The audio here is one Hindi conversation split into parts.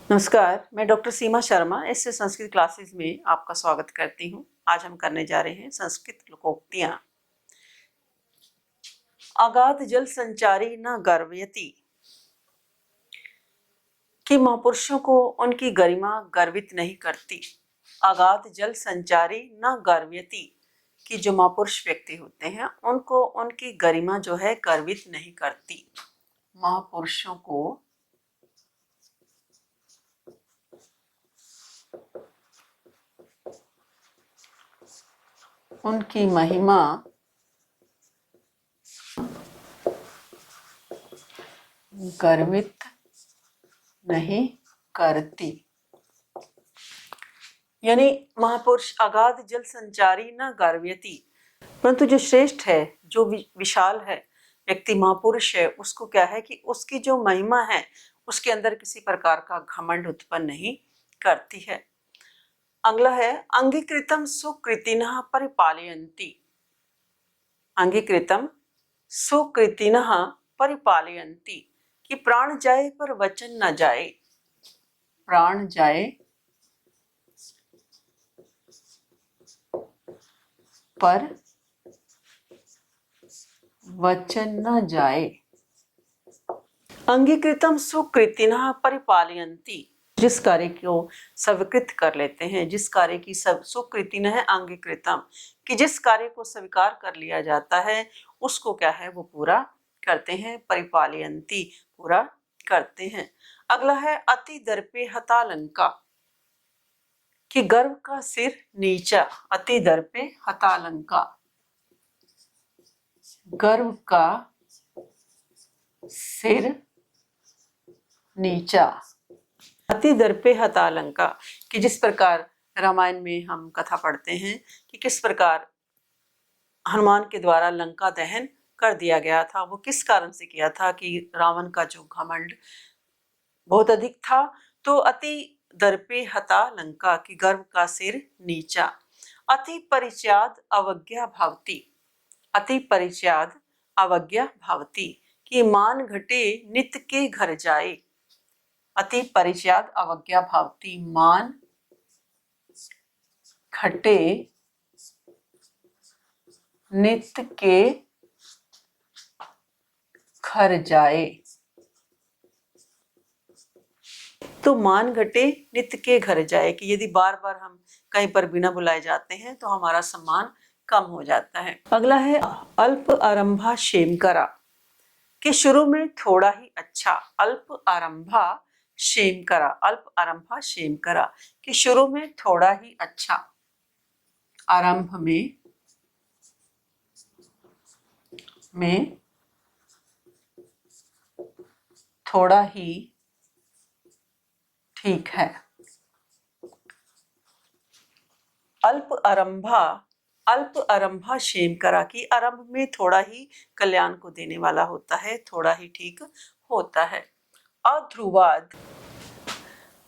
नमस्कार, मैं डॉक्टर सीमा शर्मा ऐसे संस्कृत क्लासेस में आपका स्वागत करती हूँ। आज हम करने जा रहे हैं संस्कृत लोकोक्तियाँ। अगाध जल संचारी न गर्वयति कि महापुरुषों को उनकी गरिमा गर्वित नहीं करती। अगाध जल संचारी न गर्वयति कि जो महापुरुष व्यक्ति होते हैं उनको उनकी गरिमा जो है गर्वित नहीं करती। महापुरुषों को उनकी महिमा गर्वित नहीं करती। यानी महापुरुष अगाध जल संचारी न गर्वयति, परंतु जो श्रेष्ठ है, जो विशाल है व्यक्ति, महापुरुष है, उसको क्या है कि उसकी जो महिमा है उसके अंदर किसी प्रकार का घमंड उत्पन्न नहीं करती है। अगला है अंगीकृतम सुकृतिनः परिपालयन्ति। अंगीकृतम सुकृतिनः परिपालयन्ति कि प्राण जाए पर वचन न जाए। प्राण जाए पर वचन न जाए। अंगीकृतम सुकृतिनः परिपालयन्ति, जिस कार्य को स्वीकृत कर लेते हैं, जिस कार्य की सब सुकृतिन है अंगीकृतम कि जिस कार्य को स्वीकार कर लिया जाता है उसको क्या है वो पूरा करते हैं। परिपालयन्ति पूरा करते हैं। अगला है अति दर्पे हतालंका कि गर्व का सिर नीचा। अति दर्पे हतालंका, गर्व का सिर नीचा। अति दर्पे हतालंका कि जिस प्रकार रामायण में हम कथा पढ़ते हैं कि किस प्रकार हनुमान के द्वारा लंका दहन कर दिया गया था। वो किस कारण से किया था कि रावण का जो घमंड बहुत अधिक था। तो अति दर्पे हतालंका कि गर्व का सिर नीचा। अति परिच्याद अवज्ञा भावती। अति परिच्याद अवज्ञा भावती कि मान घटे नित के घर जाए। अति परिच्याद अवज्ञा भावती, मान घटे नित्य के घर जाए। तो मान घटे नित्य के घर जाए कि यदि बार बार हम कहीं पर बिना बुलाए जाते हैं तो हमारा सम्मान कम हो जाता है। अगला है अल्प आरंभा क्षेम करा कि शुरू में थोड़ा ही अच्छा। अल्प आरंभा क्षेम करा, अल्प आरंभा क्षेम करा कि शुरू में थोड़ा ही अच्छा। आरंभ में थोड़ा ही ठीक है। अल्प आरंभा क्षेम करा कि आरंभ में थोड़ा ही कल्याण को देने वाला होता है, थोड़ा ही ठीक होता है। अध्रुवाद,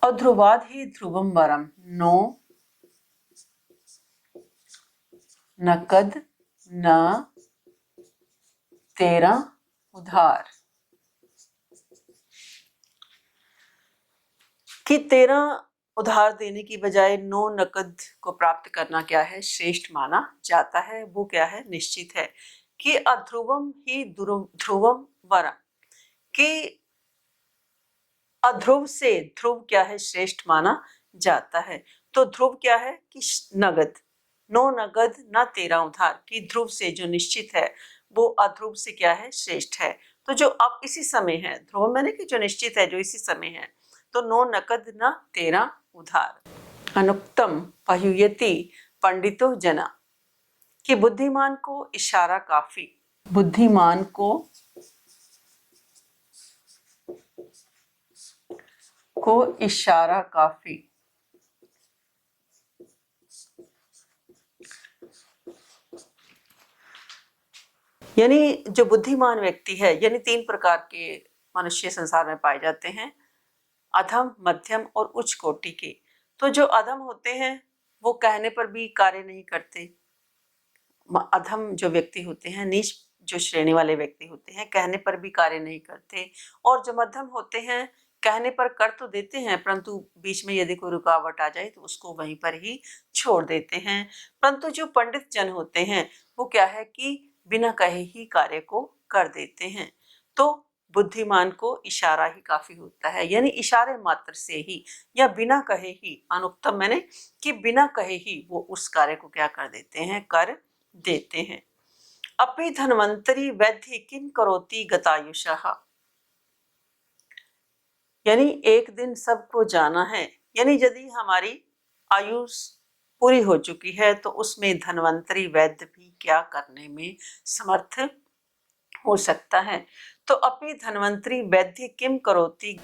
अध्रुवाद ही ध्रुवम वरम, नो नकद न तेरा उधार कि तेरा उधार देने की बजाय नो नकद को प्राप्त करना क्या है, श्रेष्ठ माना जाता है। वो क्या है, निश्चित है कि अध्रुवम ही ध्रुवम वरम कि अध्रुव से ध्रुव क्या है, श्रेष्ठ माना जाता है। तो ध्रुव क्या है कि नगद, नो नगद न तेरा उधार कि ध्रुव से जो निश्चित है वो अध्रुव से क्या है, श्रेष्ठ है। तो जो अब इसी समय है, ध्रुव मैंने कि जो निश्चित है, जो इसी समय है, तो नो नकद न तेरा उधार। अनुक्तम पहुयति पंडितो जना कि बुद्धिमान को इशारा काफी। बुद्धिमान को इशारा काफी। यानी जो बुद्धिमान व्यक्ति है, यानी तीन प्रकार के मनुष्य संसार में पाए जाते हैं, अधम, मध्यम और उच्च कोटि के। तो जो अधम होते हैं वो कहने पर भी कार्य नहीं करते। अधम जो व्यक्ति होते हैं, नीच जो श्रेणी वाले व्यक्ति होते हैं, कहने पर भी कार्य नहीं करते। और जो मध्यम होते हैं कहने पर कर तो देते हैं, परंतु बीच में यदि कोई रुकावट आ जाए तो उसको वहीं पर ही छोड़ देते हैं। परंतु जो पंडित जन होते हैं वो क्या है कि बिना कहे ही कार्य को कर देते हैं। तो बुद्धिमान को इशारा ही काफी होता है, यानी इशारे मात्र से ही या बिना कहे ही, अनुक्तम मैंने कि बिना कहे ही वो उस कार्य को क्या कर देते हैं, कर देते हैं। अपि धन्वंतरी वैद्य किं करोति गतायुषः, यानी एक दिन सबको जाना है, यानी यदि हमारी आयु पूरी हो चुकी है तो उसमें धन्वंतरी वैद्य भी क्या करने में समर्थ हो सकता है। तो अपि धन्वंतरी वैद्य किम करोति,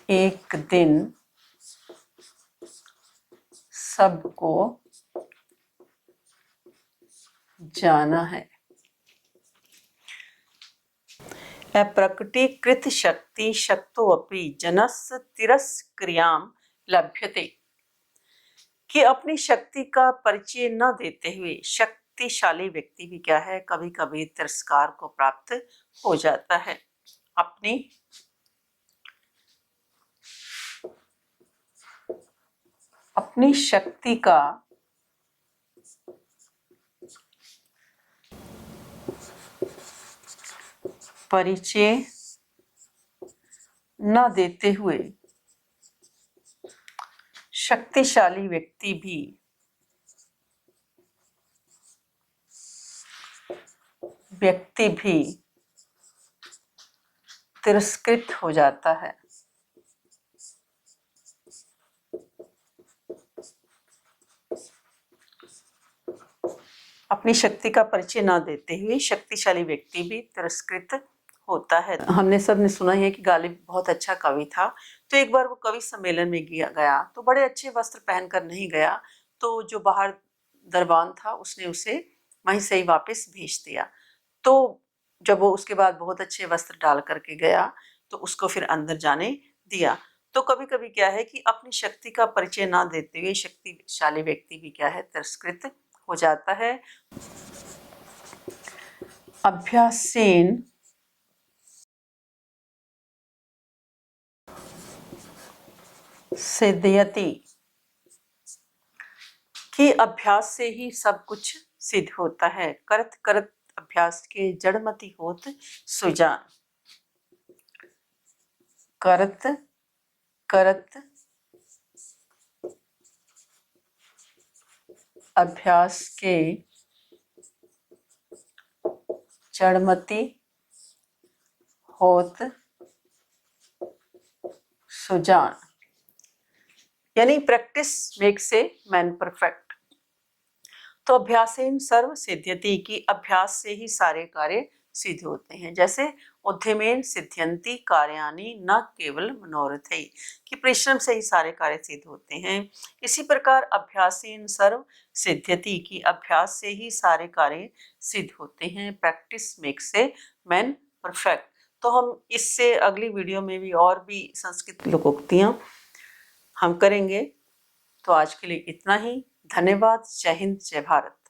एक दिन सबको जाना है। प्रकृतिकृत शक्ति शक्तो अपि जनस्य तिरस्क्रियां लभ्यते, कि अपनी शक्ति का परिचय न देते हुए शक्तिशाली व्यक्ति भी क्या है, कभी कभी तिरस्कार को प्राप्त हो जाता है। अपनी शक्ति का परिचय न देते हुए शक्तिशाली व्यक्ति भी तिरस्कृत हो जाता है। अपनी शक्ति का परिचय न देते हुए शक्तिशाली व्यक्ति भी तिरस्कृत होता है। हमने सबने सुना है कि गालिब बहुत अच्छा कवि था, तो एक बार वो कवि सम्मेलन में गया तो बड़े अच्छे वस्त्र पहनकर नहीं गया, तो जो बाहर दरबान था उसने उसे वहीं से ही वापस भेज दिया। तो जब वो उसके बाद बहुत अच्छे वस्त्र डाल करके गया तो उसको फिर अंदर जाने दिया। तो कभी कभी क्या है कि अपनी शक्ति का परिचय ना देते हुए शक्तिशाली व्यक्ति भी क्या है, तिरस्कृत हो जाता है। अभ्यासेन सिद्ध्यति, कि अभ्यास से ही सब कुछ सिद्ध होता है। करत करत अभ्यास के जड़मति होत सुजान, करत करत अभ्यास के जड़मति होत सुजान, यानी practice makes a man perfect. तो अभ्यासेन सर्व सिद्ध्यति, की अभ्यास से ही सारे कार्य सिद्ध होते हैं। जैसे उद्यमेन सिद्ध्यन्ति कार्याणि न केवल मनोरथै, कि परिश्रम से ही सारे कार्य सिद्ध होते हैं। इसी प्रकार अभ्यासेन सर्व सिद्ध्यति, की अभ्यास से ही सारे कार्य सिद्ध होते हैं। Practice makes a man perfect. तो हम इससे अगली वीडियो में भी और भी संस्कृत लोकोक्तियां हम करेंगे। तो आज के लिए इतना ही। धन्यवाद। जय हिंद, जय भारत।